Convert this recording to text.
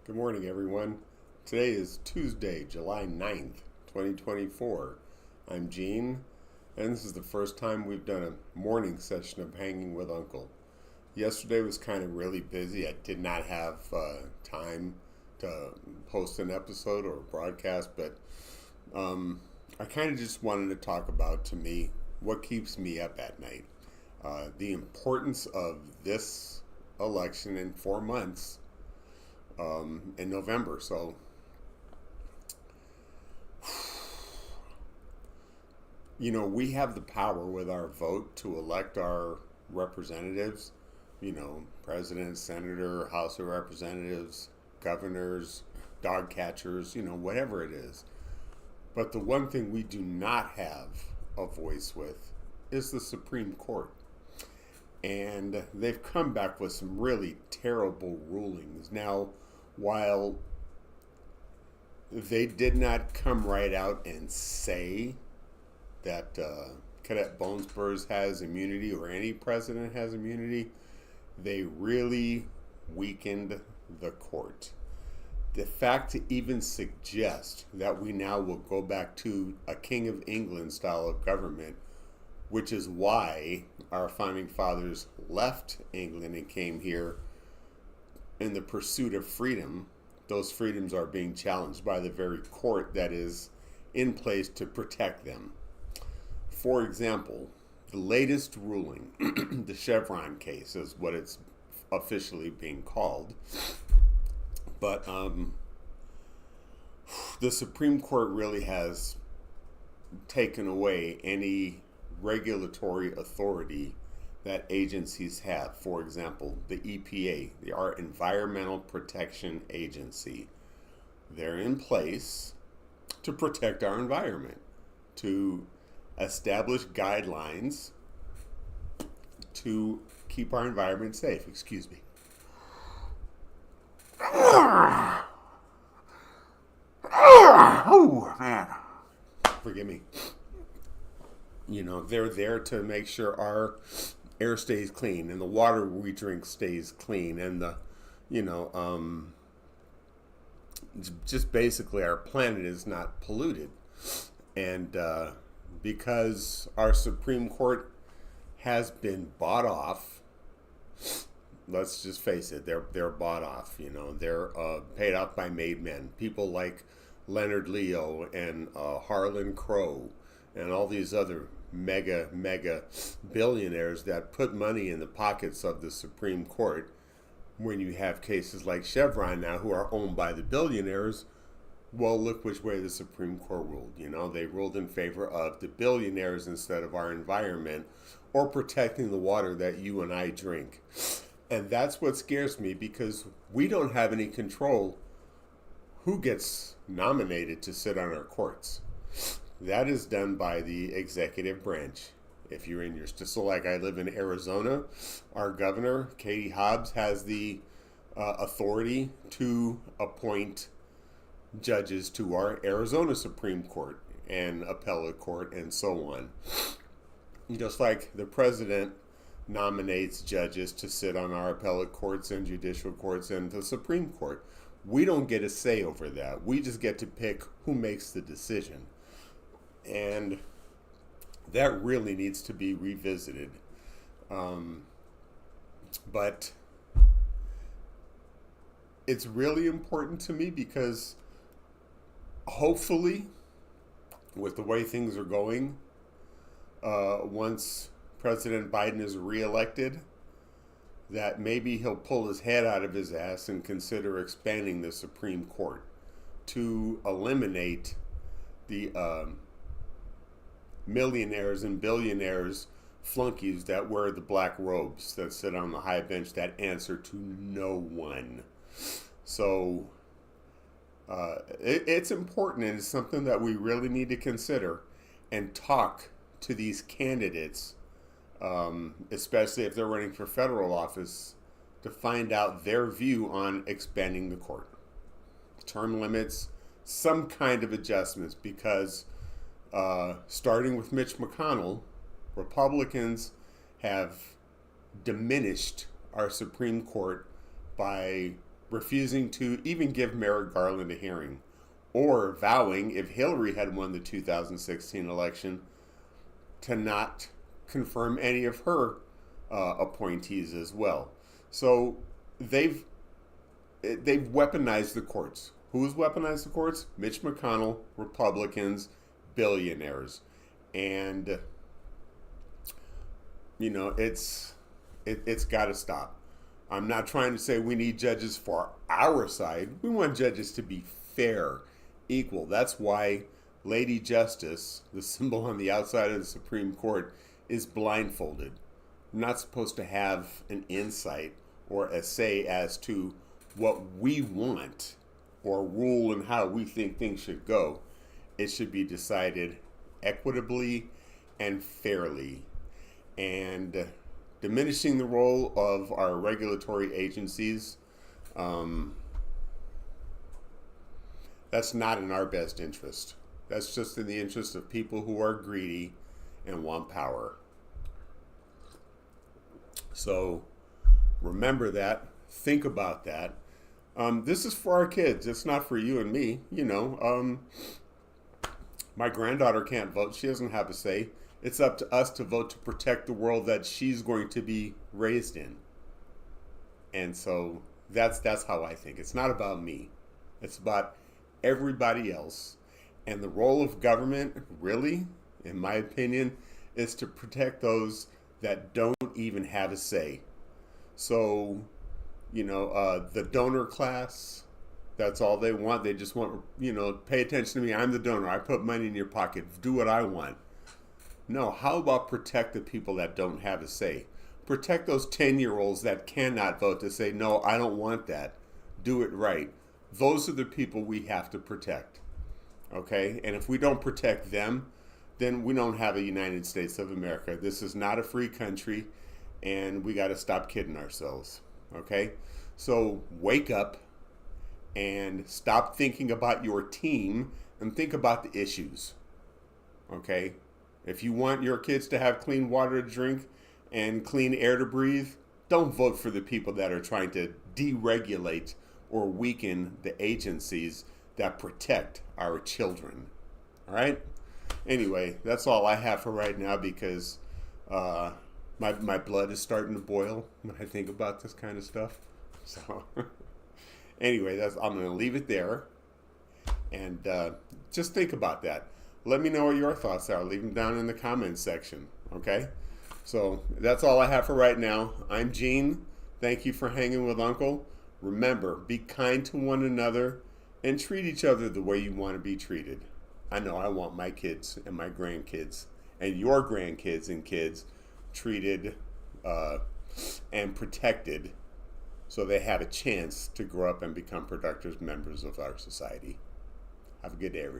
Good morning, everyone. Today is Tuesday, July 9th, 2024. I'm Gene, and this is the first time we've done a morning session of Hanging with Uncle. Yesterday was kind of really busy. I did not have time to post an episode or broadcast, but I kind of just wanted to talk about, to me, what keeps me up at night. The importance of this election in 4 months in November. So, we have the power with our vote to elect our representatives, president, senator, House of Representatives, governors, dog catchers, whatever it is. But the one thing we do not have a voice with is the Supreme Court. And they've come back with some really terrible rulings. Now, while they did not come right out and say that Cadet Bowensbers has immunity or any president has immunity, they really weakened the court. The fact to even suggest that we now will go back to a King of England style of government, which is why our founding fathers left England and came here in the pursuit of freedom, those freedoms are being challenged by the very court that is in place to protect them. For example, the latest ruling, the Chevron case is what it's officially being called, but the Supreme Court really has taken away any regulatory authority that agencies have. For example, the EPA, our Environmental Protection Agency. They're in place to protect our environment, to establish guidelines to keep our environment safe. Excuse me. Oh, man. Forgive me. They're there to make sure our air stays clean and the water we drink stays clean and just basically our planet is not polluted. And because our Supreme Court has been bought off, let's just face it, they're bought off. They're paid off by made men. People like Leonard Leo and Harlan Crow and all these other mega billionaires that put money in the pockets of the Supreme Court. When you have cases like Chevron now who are owned by the billionaires, well, look which way the Supreme Court ruled. They ruled in favor of the billionaires instead of our environment or protecting the water that you and I drink. And that's what scares me, because we don't have any control who gets nominated to sit on our courts. That is done by the executive branch. If you're in your, so like I live in Arizona, our governor, Katie Hobbs, has the authority to appoint judges to our Arizona Supreme Court and appellate court and so on. Just like the president nominates judges to sit on our appellate courts and judicial courts and the Supreme Court. We don't get a say over that. We just get to pick who makes the decision. And that really needs to be revisited. But it's really important to me because hopefully, with the way things are going, once President Biden is reelected, that maybe he'll pull his head out of his ass and consider expanding the Supreme Court to eliminate the millionaires and billionaires flunkies that wear the black robes, that sit on the high bench, that answer to no one. So it's important, and it's something that we really need to consider and talk to these candidates, especially if they're running for federal office, to find out their view on expanding the court. Term limits, some kind of adjustments, because starting with Mitch McConnell, Republicans have diminished our Supreme Court by refusing to even give Merrick Garland a hearing, or vowing, if Hillary had won the 2016 election, to not confirm any of her appointees as well. So they've weaponized the courts. Who's weaponized the courts? Mitch McConnell, Republicans, billionaires, and it's got to stop. I'm not trying to say we need judges for our side. We want judges to be fair, equal. That's why Lady Justice, the symbol on the outside of the Supreme Court, is blindfolded. We're not supposed to have an insight or a say as to what we want or rule and how we think things should go. It should be decided equitably and fairly. And diminishing the role of our regulatory agencies, that's not in our best interest. That's just in the interest of people who are greedy and want power. So remember that. Think about that. This is for our kids. It's not for you and me. My granddaughter can't vote. She doesn't have a say. It's up to us to vote to protect the world that she's going to be raised in. And so that's how I think. It's not about me. It's about everybody else. And the role of government, really, in my opinion, is to protect those that don't even have a say. So, the donor class, that's all they want. They just want, pay attention to me. I'm the donor. I put money in your pocket. Do what I want. No, how about protect the people that don't have a say? Protect those 10-year-olds that cannot vote to say, no, I don't want that. Do it right. Those are the people we have to protect. Okay? And if we don't protect them, then we don't have a United States of America. This is not a free country, and we got to stop kidding ourselves. Okay? So wake up and stop thinking about your team and think about the issues. Okay? If you want your kids to have clean water to drink and clean air to breathe, don't vote for the people that are trying to deregulate or weaken the agencies that protect our children. All right? Anyway, that's all I have for right now because my blood is starting to boil when I think about this kind of stuff. So anyway, I'm going to leave it there. And just think about that. Let me know what your thoughts are. Leave them down in the comments section, okay? So that's all I have for right now. I'm Gene. Thank you for hanging with Uncle. Remember, be kind to one another and treat each other the way you want to be treated. I know I want my kids and my grandkids and your grandkids and kids treated and protected so they have a chance to grow up and become productive members of our society. Have a good day, everyone.